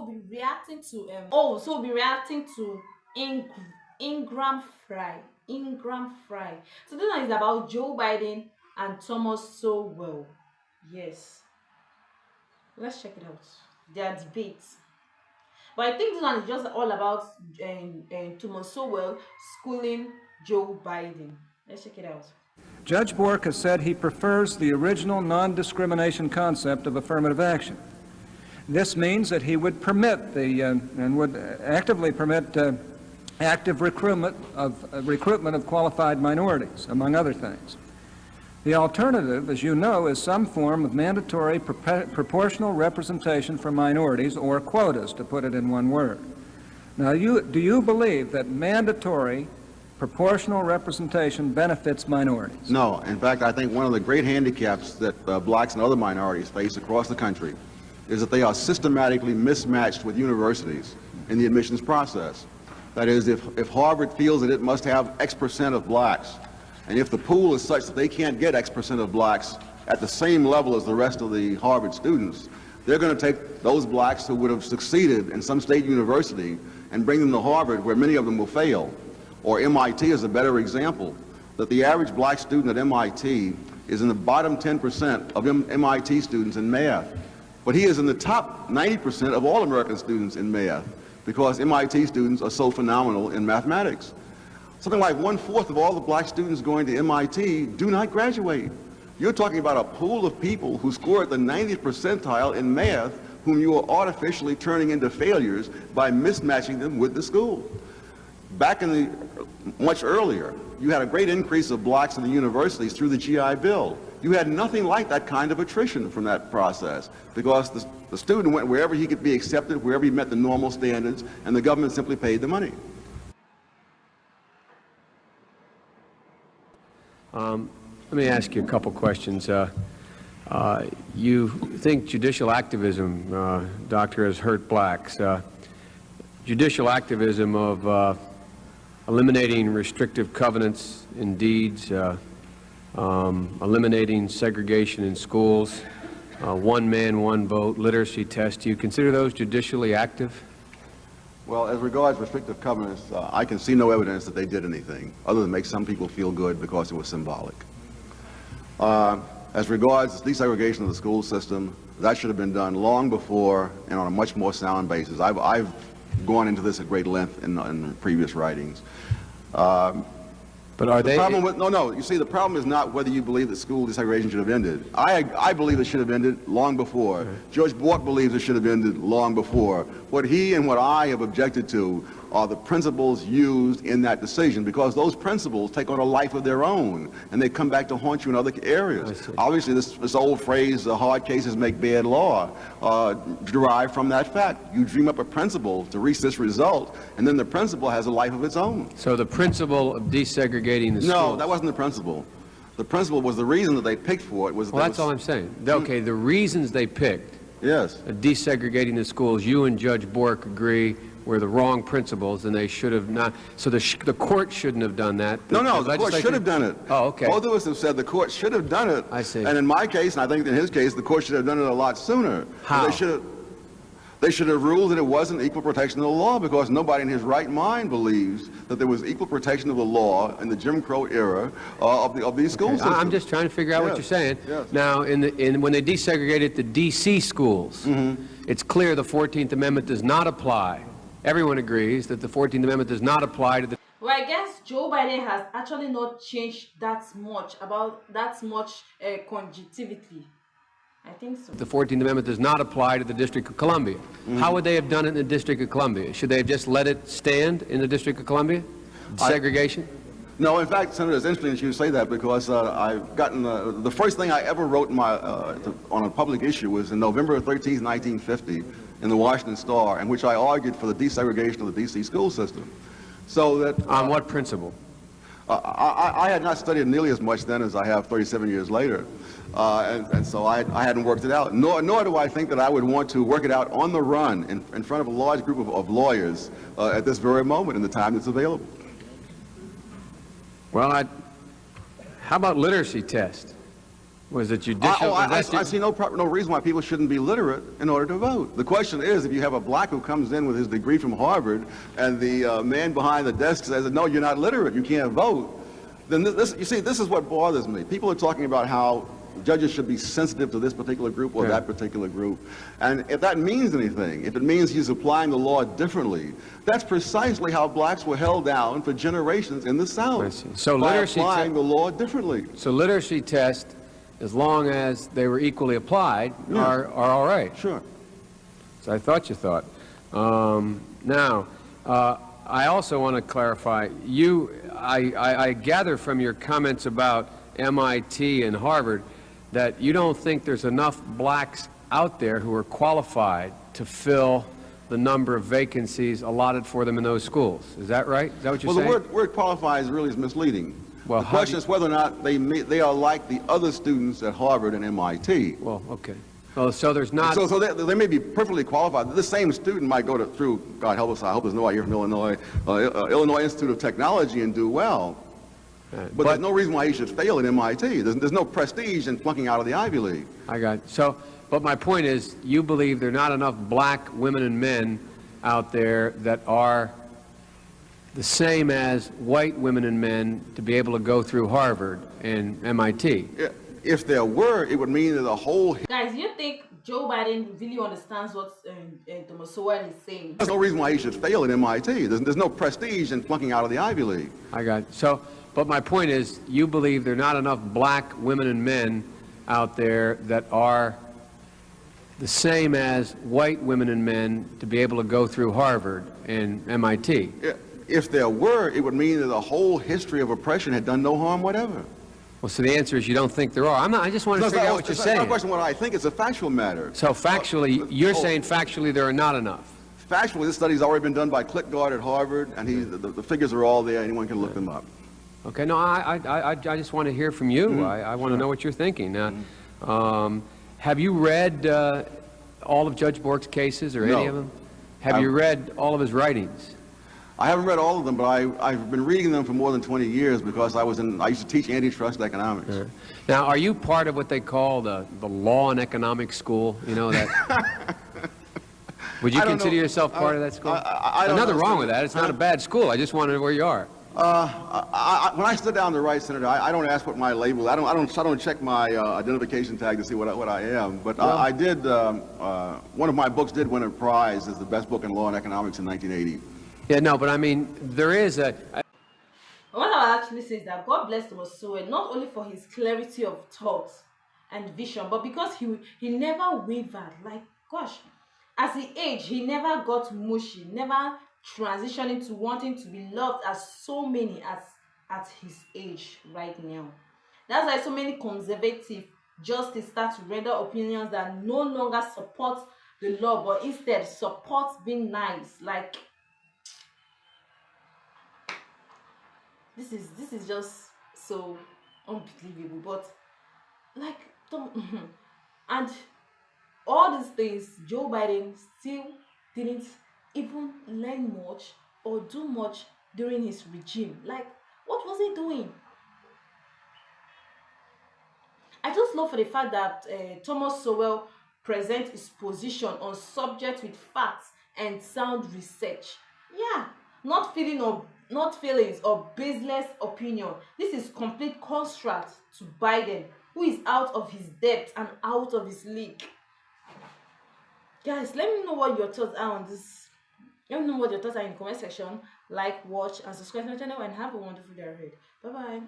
we'll be reacting to we'll be reacting to Ing- Ingram Fry. Ingram Fry. So this one is about Joe Biden and Thomas Sowell. Yes, let's check it out. Their debate. But I think this one is just all about Thomas Sowell schooling Joe Biden. Let's check it out. Judge Bork has said he prefers the original non-discrimination concept of affirmative action. This means that he would permit and would actively permit active recruitment of qualified minorities, among other things. The alternative, as you know, is some form of mandatory proportional representation for minorities, or quotas, to put it in one word. Now, do you believe that mandatory proportional representation benefits minorities? No. In fact, I think one of the great handicaps that blacks and other minorities face across the country is that they are systematically mismatched with universities in the admissions process. That is, if Harvard feels that it must have X percent of blacks, and if the pool is such that they can't get X percent of blacks at the same level as the rest of the Harvard students, they're going to take those blacks who would have succeeded in some state university and bring them to Harvard, where many of them will fail. Or MIT is a better example, that the average black student at MIT is in the bottom 10% of MIT students in math. But he is in the top 90% of all American students in math, because MIT students are so phenomenal in mathematics. Something like 1/4 of all the black students going to MIT do not graduate. You're talking about a pool of people who score at the 90th percentile in math, whom you are artificially turning into failures by mismatching them with the school. Back in the much earlier, you had a great increase of blacks in the universities through the GI Bill. You had nothing like that kind of attrition from that process, because the student went wherever he could be accepted, wherever he met the normal standards, and the government simply paid the money. Let me ask you a couple questions. You think judicial activism, Doctor, has hurt blacks. Judicial activism of eliminating restrictive covenants in deeds, eliminating segregation in schools, one man, one vote, literacy test. Do you consider those judicially active? Well, as regards restrictive covenants, I can see no evidence that they did anything other than make some people feel good because it was symbolic. As regards desegregation of the school system, that should have been done long before and on a much more sound basis. I've gone into this at great length in previous writings. But are the they... problem with, no, you see, the problem is not whether you believe that school desegregation should have ended. I believe it should have ended long before. Okay. George Bork believes it should have ended long before. What he and what I have objected to are the principles used in that decision, because those principles take on a life of their own, and they come back to haunt you in other areas. Obviously, this old phrase, hard cases make bad law, derived from that fact. You dream up a principle to reach this result, and then the principle has a life of its own. So the principle of desegregating the schools... No, that wasn't the principle. The principle was the reason that they picked for it was... Well, that's all I'm saying. Okay, the reasons they picked... Yes. Desegregating the schools, you and Judge Bork agree were the wrong principles, and they should have not. So the court shouldn't have done that. No, the court should have done it. Oh, okay. Both of us have said the court should have done it. I see. And in my case, and I think in his case, the court should have done it a lot sooner. How? They should have ruled that it wasn't equal protection of the law, because nobody in his right mind believes that there was equal protection of the law in the Jim Crow era of these school systems. I'm just trying to figure out what you're saying. Yes. Now, when they desegregated the D.C. schools, it's clear the 14th Amendment does not apply. Everyone agrees that the 14th Amendment does not apply to the... Well, I guess Joe Biden has actually not changed that much conjunctivity. I think so. The 14th Amendment does not apply to the District of Columbia. How would they have done it in the District of Columbia? Should they have just let it stand in the District of Columbia? Segregation? No, in fact, Senator, it's interesting that you say that, because I've gotten the first thing I ever wrote on a public issue was in November 13th, 1950, in the Washington Star, in which I argued for the desegregation of the D.C. school system. So that on what principle? I had not studied nearly as much then as I have 37 years later, and so I hadn't worked it out. Nor do I think that I would want to work it out on the run in front of a large group of lawyers at this very moment in the time that's available. Well, how about literacy test? Was it judicial? I see no reason why people shouldn't be literate in order to vote. The question is, if you have a black who comes in with his degree from Harvard, and the man behind the desk says, "No, you're not literate. You can't vote," then this is what bothers me. People are talking about how judges should be sensitive to this particular group or that particular group, and if that means anything, if it means he's applying the law differently, that's precisely how blacks were held down for generations in the South. So by literacy applying the law differently. So literacy tests, as long as they were equally applied, are all right. Sure. So I thought you thought. Now, I also want to clarify. I gather from your comments about MIT and Harvard that you don't think there's enough blacks out there who are qualified to fill the number of vacancies allotted for them in those schools. Is that right? Is that what you're saying? Well, the word qualified is misleading. Well, the question is whether or not they are like the other students at Harvard and MIT. Well, okay. Well, so there's not... So they may be perfectly qualified. This same student might go through, God help us, I hope there's nobody here from Illinois, Illinois Institute of Technology and do well. But there's no reason why he should fail at MIT. There's no prestige in flunking out of the Ivy League. I got it. So, but my point is, you believe there are not enough black women and men out there that are the same as white women and men to be able to go through Harvard and MIT. If there were, it would mean that the whole... Guys, you think Joe Biden really understands what Thomas Sowell is saying? There's no reason why he should fail at MIT. There's no prestige in flunking out of the Ivy League. I got it. So, but my point is, you believe there are not enough black women and men out there that are the same as white women and men to be able to go through Harvard and MIT. If there were, it would mean that the whole history of oppression had done no harm whatever. Well, so the answer is you don't think there are. I just want to figure out what you're saying. It's not a question of what I think. It's a factual matter. So factually, you're saying factually there are not enough. Factually, this study's already been done by Clickguard at Harvard, and the figures are all there. Anyone can look them up. Okay. No, I just want to hear from you. I want to know what you're thinking. Have you read all of Judge Bork's cases or any of them? Have you read all of his writings? I haven't read all of them, but I've been reading them for more than 20 years because I used to teach antitrust economics. Now, are you part of what they call the law and economics school? You know that? Would you consider yourself part of that school? There's nothing wrong with that. It's not a bad school. I just want to know where you are. When I sit down to write, Senator, I don't ask what my label is. I don't check my identification tag to see what I am. But I did. One of my books did win a prize as the best book in law and economics in 1980. Yeah, no, but I mean, there is a... What I would actually say is that God bless Thomas Sowell, not only for his clarity of thought and vision, but because he never wavered. Like, gosh, as he aged, he never got mushy, never transitioned into wanting to be loved as so many at his age right now. That's why so many conservative justice start to render opinions that no longer support the law, but instead support being nice. Like, this is just so unbelievable. But like, and all these things, Joe Biden still didn't even learn much or do much during his regime. Like, what was he doing? I just love for the fact that Thomas Sowell presents his position on subjects with facts and sound research. Yeah, not feelings or baseless opinion. This is complete contrast to Biden, who is out of his depth and out of his league. Guys, let me know what your thoughts are on this. Let me know what your thoughts are in the comment section. Like, watch, and subscribe to my channel, and have a wonderful day ahead. Bye bye.